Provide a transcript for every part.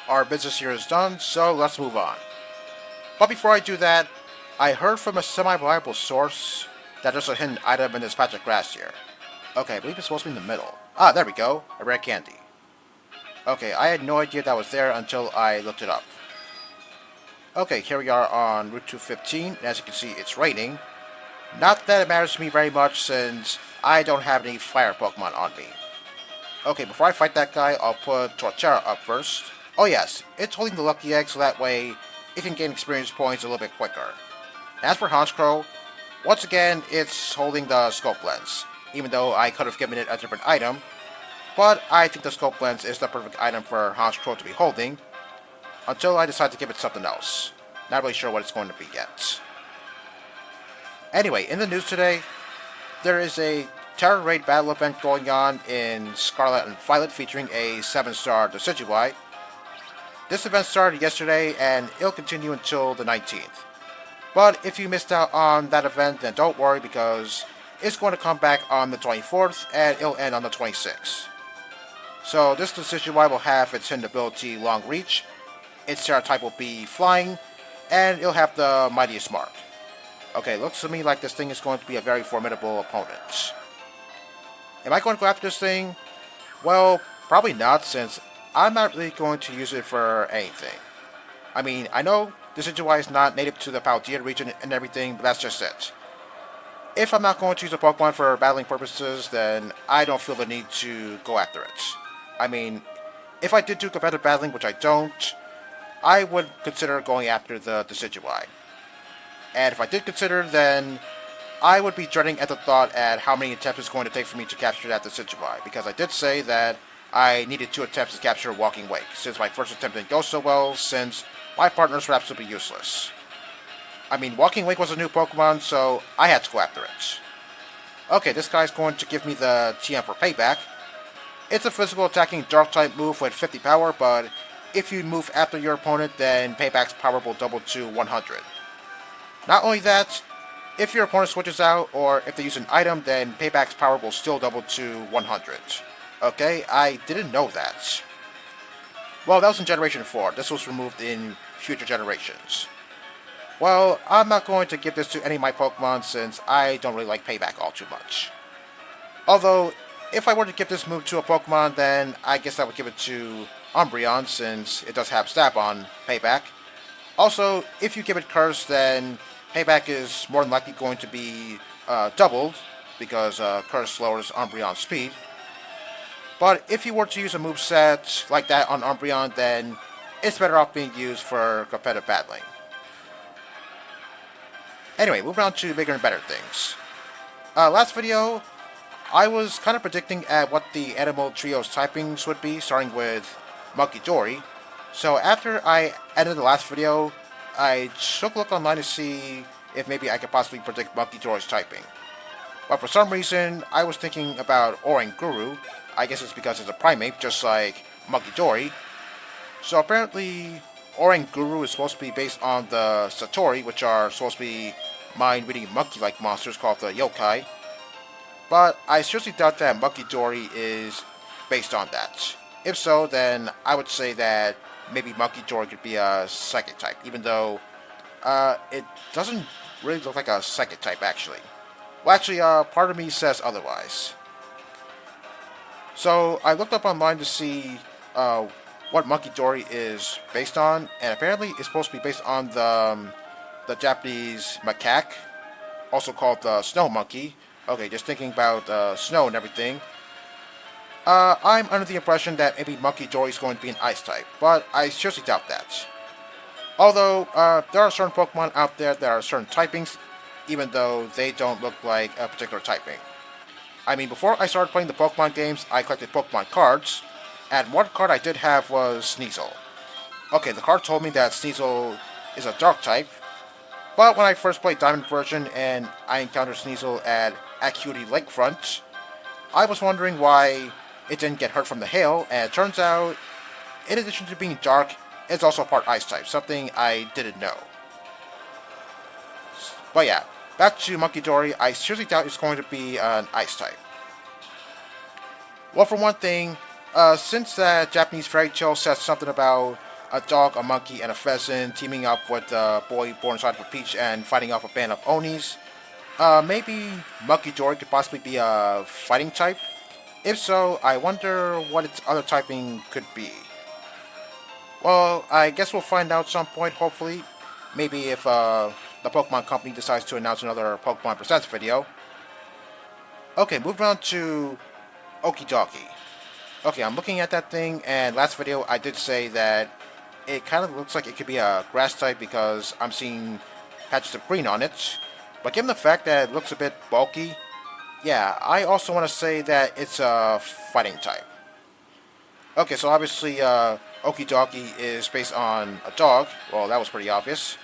Our business here is done, so let's move on. But before I do that, I heard from a semi-reliable source that there's a hidden item in this patch of grass here. Okay, I believe it's supposed to be in the middle. Ah, there we go, a rare candy. Okay, I had no idea that was there until I looked it up. Okay, here we are on Route 215, and as you can see, it's raining. Not that it matters to me very much since I don't have any fire Pokemon on me. Okay, before I fight that guy, I'll put Torterra up first. Oh yes, it's holding the Lucky Egg so that way it can gain experience points a little bit quicker. As for Honchkrow, once again, it's holding the Scope Lens, even though I could have given it a different item, but I think the Scope Lens is the perfect item for Honchkrow to be holding, until I decide to give it something else. Not really sure what it's going to be yet. Anyway, in the news today, there is a Terror Raid battle event going on in Scarlet and Violet featuring a 7-star Decidueye. This event started yesterday and it'll continue until the 19th. But if you missed out on that event, then don't worry because it's going to come back on the 24th and it'll end on the 26th. So this Decidueye will have its hidden ability Long Reach, its Terra type will be Flying, and it'll have the Mightiest Mark. Okay, looks to me like this thing is going to be a very formidable opponent. Am I going to go after this thing? Well, probably not, since I'm not really going to use it for anything. I mean, I know Decidueye is not native to the Paldea region and everything, but that's just it. If I'm not going to use a Pokemon for battling purposes, then I don't feel the need to go after it. I mean, if I did do competitive battling, which I don't, I would consider going after the Decidueye. And if I did consider, then I would be dreading at the thought at how many attempts it's going to take for me to capture that Decidueye, because I did say that I needed 2 attempts to capture Walking Wake, since my first attempt didn't go so well, since my partners were absolutely useless. I mean, Walking Wake was a new Pokemon, so I had to go after it. Okay, this guy's going to give me the TM for payback. It's a physical attacking Dark-type move with 50 power, but if you move after your opponent, then payback's power will double to 100. Not only that, if your opponent switches out, or if they use an item, then payback's power will still double to 100. Okay, I didn't know that. Well, that was in Generation 4. This was removed in future generations. Well, I'm not going to give this to any of my Pokemon since I don't really like payback all too much. Although, if I were to give this move to a Pokemon, then I guess I would give it to Umbreon since it does have stab on payback. Also, if you give it Curse, then payback is more than likely going to be doubled, because Curse lowers Umbreon's speed. But if you were to use a moveset like that on Umbreon, then it's better off being used for competitive battling. Anyway, moving on to bigger and better things. Last video, I was kind of predicting at what the Animal Trio's typings would be, starting with Munkidori. So after I ended the last video, I took a look online to see if maybe I could possibly predict Munkidori's typing. But for some reason, I was thinking about Oranguru. I guess it's because it's a primate, just like Munkidori. So apparently, Oranguru is supposed to be based on the Satori, which are supposed to be mind-reading monkey-like monsters called the Yokai. But I seriously doubt that Munkidori is based on that. If so, then I would say that maybe Munkidori could be a psychic type, even though it doesn't really look like a psychic type, actually. Well, actually, part of me says otherwise. So I looked up online to see what Munkidori is based on, and apparently it's supposed to be based on the Japanese macaque, also called the snow monkey. Okay, just thinking about snow and everything. I'm under the impression that maybe Munkidori is going to be an ice type, but I seriously doubt that. Although, there are certain Pokemon out there that are certain typings, even though they don't look like a particular typing. I mean, before I started playing the Pokemon games, I collected Pokemon cards, and one card I did have was Sneasel. Okay, the card told me that Sneasel is a dark type, but when I first played Diamond version and I encountered Sneasel at Acuity Lakefront, I was wondering why it didn't get hurt from the hail, and it turns out, in addition to being dark, it's also part ice type, something I didn't know. But yeah, back to Munkidori, I seriously doubt it's going to be an ice type. Well, for one thing, Since that Japanese fairy tale says something about a dog, a monkey, and a pheasant teaming up with a boy born inside of a peach and fighting off a band of Onis, maybe Monkey Dory could possibly be a fighting type. If so, I wonder what its other typing could be. Well, I guess we'll find out some point, hopefully. Maybe if the Pokemon Company decides to announce another Pokemon Presents video. Okay, moving on to Okidogi. Okay, I'm looking at that thing, and last video I did say that it kind of looks like it could be a grass type because I'm seeing patches of green on it. But given the fact that it looks a bit bulky, yeah, I also want to say that it's a fighting type. Okay, so obviously Okidogi is based on a dog. Well, that was pretty obvious.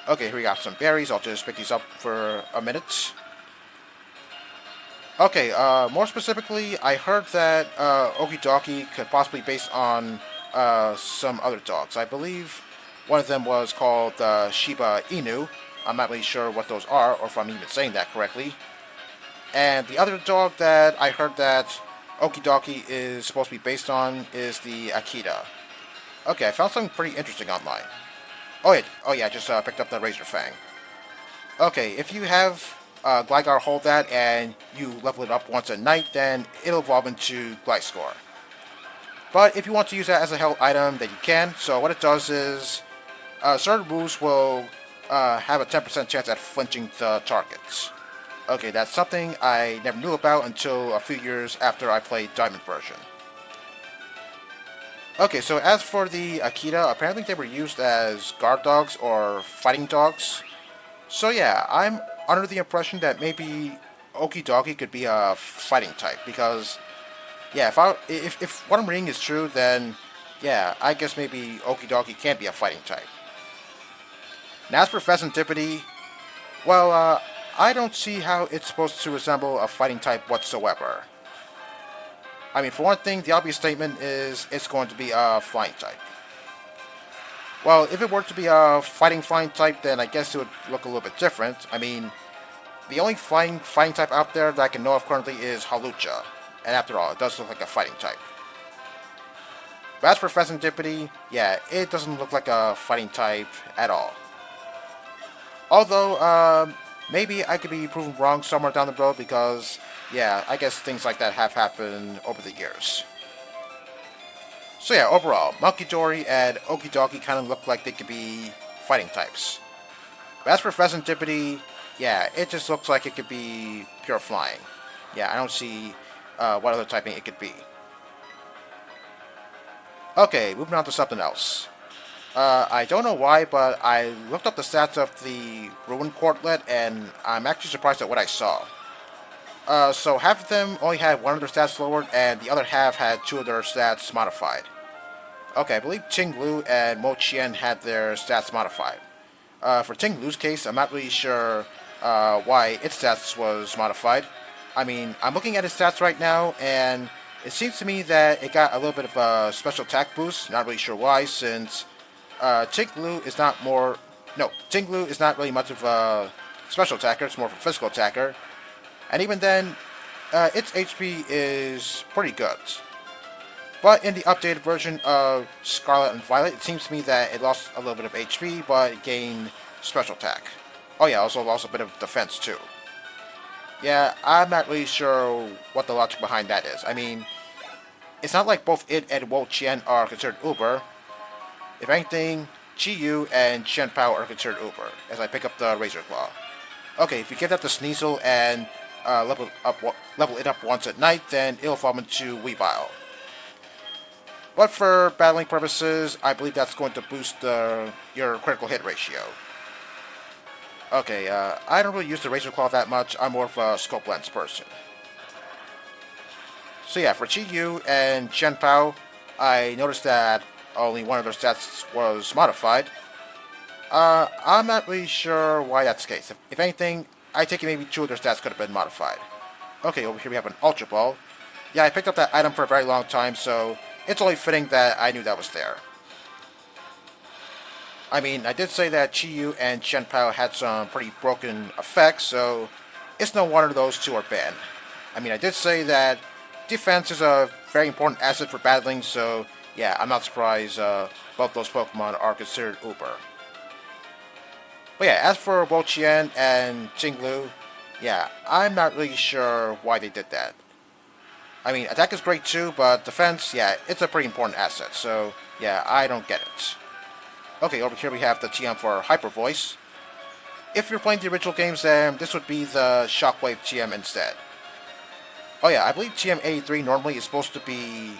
Okay, here we got some berries. I'll just pick these up for a minute. Okay, more specifically, I heard that Okidogi could possibly be based on some other dogs. I believe one of them was called Shiba Inu. I'm not really sure what those are, or if I'm even saying that correctly. And the other dog that I heard that Okidogi is supposed to be based on is the Akita. Okay, I found something pretty interesting online. Oh yeah, I just picked up the Razor Fang. Okay, if you have Gligar hold that and you level it up once a night, then it'll evolve into Gliscor. But if you want to use that as a held item, then you can. So what it does is certain moves will have a 10% chance at flinching the targets. Okay, that's something I never knew about until a few years after I played Diamond version. Okay, so as for the Akita, apparently they were used as guard dogs or fighting dogs. So yeah, I'm under the impression that maybe Okidogi could be a fighting type because, yeah, if what I'm reading is true, then yeah, I guess maybe Okidogi can be a fighting type. Now as for Pheasantipity, well, I don't see how it's supposed to resemble a fighting type whatsoever. I mean, for one thing, the obvious statement is it's going to be a flying type. Well, if it were to be a fighting flying type, then I guess it would look a little bit different. I mean, the only fighting type out there that I can know of currently is Hawlucha. And after all, it does look like a fighting type. But as for Pheasantipity, yeah, it doesn't look like a fighting type at all. Although, maybe I could be proven wrong somewhere down the road because, yeah, I guess things like that have happened over the years. So yeah, overall, Monkey Dory and Okidogi kind of look like they could be fighting types. But as for Pheasantipity, yeah, it just looks like it could be pure flying. Yeah, I don't see what other typing it could be. Okay, moving on to something else. I don't know why, but I looked up the stats of the Ruined Quartet, and I'm actually surprised at what I saw. So half of them only had one of their stats lowered, and the other half had two of their stats modified. Okay, I believe Ting-Lu and Mo Chien had their stats modified. For Ting-Lu's case, I'm not really sure why its stats was modified. I mean, I'm looking at his stats right now, and it seems to me that it got a little bit of a special attack boost. Not really sure why, since Ting-Lu is not more... No, Ting-Lu is not really much of a special attacker, it's more of a physical attacker. And even then, its HP is pretty good. But in the updated version of Scarlet and Violet, it seems to me that it lost a little bit of HP, but it gained special attack. Oh yeah, also lost a bit of defense too. Yeah, I'm not really sure what the logic behind that is. I mean, it's not like both it and Wo Chien are considered Uber. If anything, Chi-Yu and Chien-Pao are considered Uber, as I pick up the Razor Claw. Okay, if you give that to Sneasel and level it up once at night, then it'll evolve into Weavile. But for battling purposes, I believe that's going to boost your critical hit ratio. Okay, I don't really use the Razor Claw that much. I'm more of a Scope Lens person. So yeah, for Chi-Yu and Chien-Pao, I noticed that only one of their stats was modified. I'm not really sure why that's the case. If anything, I take it maybe two of their stats could have been modified. Okay, over here we have an Ultra Ball. Yeah, I picked up that item for a very long time, so it's only fitting that I knew that was there. I mean, I did say that Chi-Yu and Chien-Pao had some pretty broken effects, so it's no wonder those two are banned. I mean, I did say that defense is a very important asset for battling, so yeah, I'm not surprised both those Pokemon are considered uber. But yeah, as for Wo-Chien and Ting-Lu, yeah, I'm not really sure why they did that. I mean, attack is great too, but defense, yeah, it's a pretty important asset, so yeah, I don't get it. Okay, over here we have the TM for Hyper Voice. If you're playing the original games, then this would be the Shockwave TM instead. Oh yeah, I believe TM83 normally is supposed to be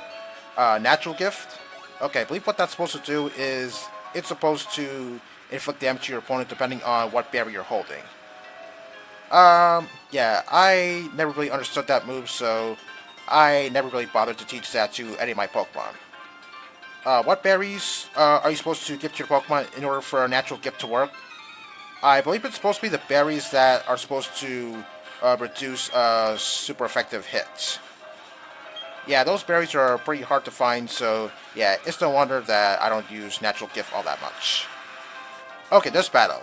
Natural Gift. Okay, I believe what that's supposed to do is it's supposed to inflict damage to your opponent depending on what berry you're holding. Yeah, I never really understood that move, so I never really bothered to teach that to any of my Pokemon. What berries are you supposed to give to your Pokemon in order for a natural gift to work? I believe it's supposed to be the berries that are supposed to reduce super effective hits. Yeah, those berries are pretty hard to find, so yeah, it's no wonder that I don't use natural gift all that much. Okay, this battle.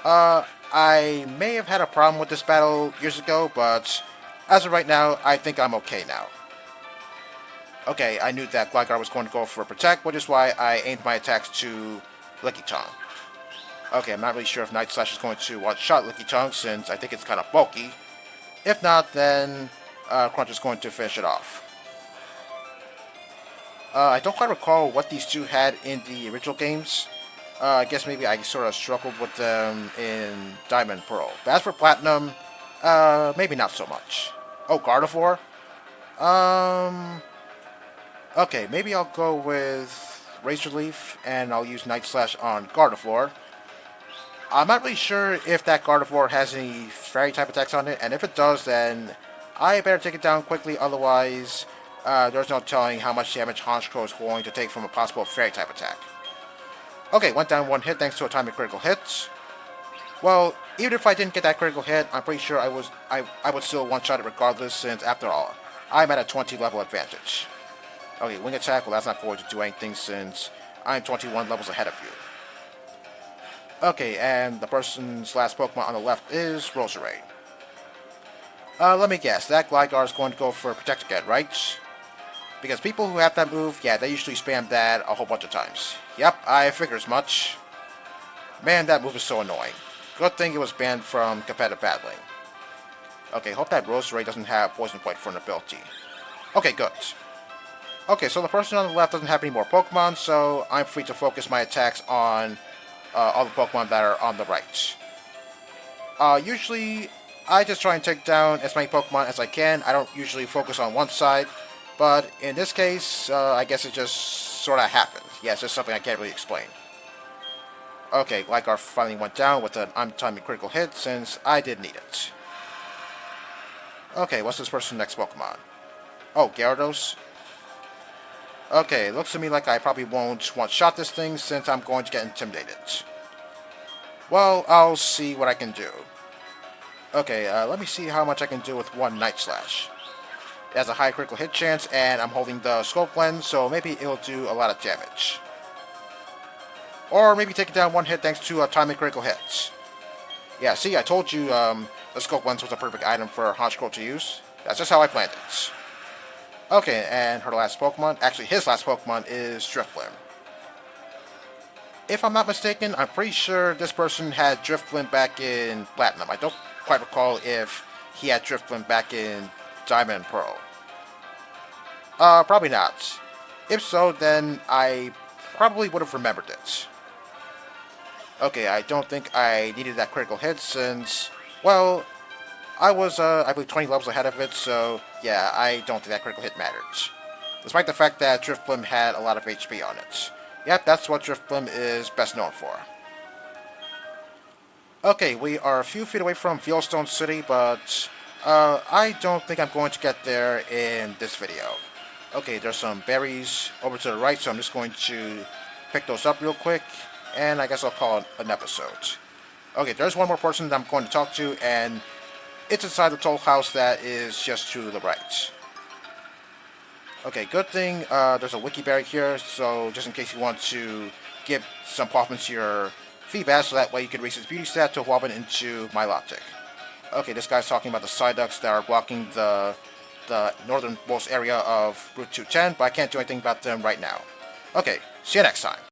I may have had a problem with this battle years ago, but as of right now, I think I'm okay now. Okay, I knew that Gligar was going to go for Protect, which is why I aimed my attacks to Lickitung. Okay, I'm not really sure if Night Slash is going to one-shot Lickitung, since I think it's kind of bulky. If not, then Crunch is going to finish it off. I don't quite recall what these two had in the original games. I guess maybe I sort of struggled with them in Diamond and Pearl. But as for Platinum, maybe not so much. Oh, Gardevoir? Okay, maybe I'll go with Razor Leaf, and I'll use Night Slash on Gardevoir. I'm not really sure if that Gardevoir has any Fairy type attacks on it, and if it does, then I better take it down quickly, otherwise there's no telling how much damage Honchkrow is going to take from a possible Fairy type attack. Okay, went down one hit thanks to a timely critical hit. Well, even if I didn't get that critical hit, I'm pretty sure I would still one-shot it regardless, since after all, I'm at a 20 level advantage. Okay, wing attack, well that's not going to do anything since I'm 21 levels ahead of you. Okay, and the person's last Pokemon on the left is Roserade. Let me guess, that Gligar is going to go for Protect again, right? Because people who have that move, yeah, they usually spam that a whole bunch of times. Yep, I figured as much. Man, that move is so annoying. Good thing it was banned from competitive battling. Okay, hope that Roserade doesn't have Poison Point for an ability. Okay, good. Okay, so the person on the left doesn't have any more Pokemon, so I'm free to focus my attacks on all the Pokemon that are on the right. Usually, I just try and take down as many Pokemon as I can. I don't usually focus on one side, but in this case, I guess it just sort of happened. Yeah, it's just something I can't really explain. Okay, Gligar finally went down with an untimely critical hit since I did need it. Okay, what's this person's next Pokemon? Oh, Gyarados? Okay, looks to me like I probably won't one-shot this thing since I'm going to get intimidated. Well, I'll see what I can do. Okay, let me see how much I can do with one Night Slash. It has a high critical hit chance, and I'm holding the Scope Lens, so maybe it'll do a lot of damage. Or maybe take it down one hit thanks to a timely critical hit. Yeah, see, I told you the Scope Lens was a perfect item for Honchkrow to use. That's just how I planned it. Okay, and her last Pokemon, actually his last Pokemon, is Drifblim. If I'm not mistaken, I'm pretty sure this person had Drifblim back in Platinum. I don't quite recall if he had Drifblim back in Diamond and Pearl. Probably not. If so, then I probably would have remembered it. Okay, I don't think I needed that critical hit since, well, I was, I believe, 20 levels ahead of it, so yeah, I don't think that critical hit mattered. Despite the fact that Drifblim had a lot of HP on it. Yep, that's what Drifblim is best known for. Okay, we are a few feet away from Fieldstone City, but I don't think I'm going to get there in this video. Okay, there's some berries over to the right, so I'm just going to pick those up real quick, and I guess I'll call it an episode. Okay, there's one more person that I'm going to talk to, and it's inside the toll house that is just to the right. Okay, good thing there's a wiki berry here, so just in case you want to give some Poffin to your feedback, so that way you can raise his beauty stat to evolve it into Milotic. Okay, this guy's talking about the Psyducks that are blocking the the northernmost area of Route 210, but I can't do anything about them right now. Okay, see you next time.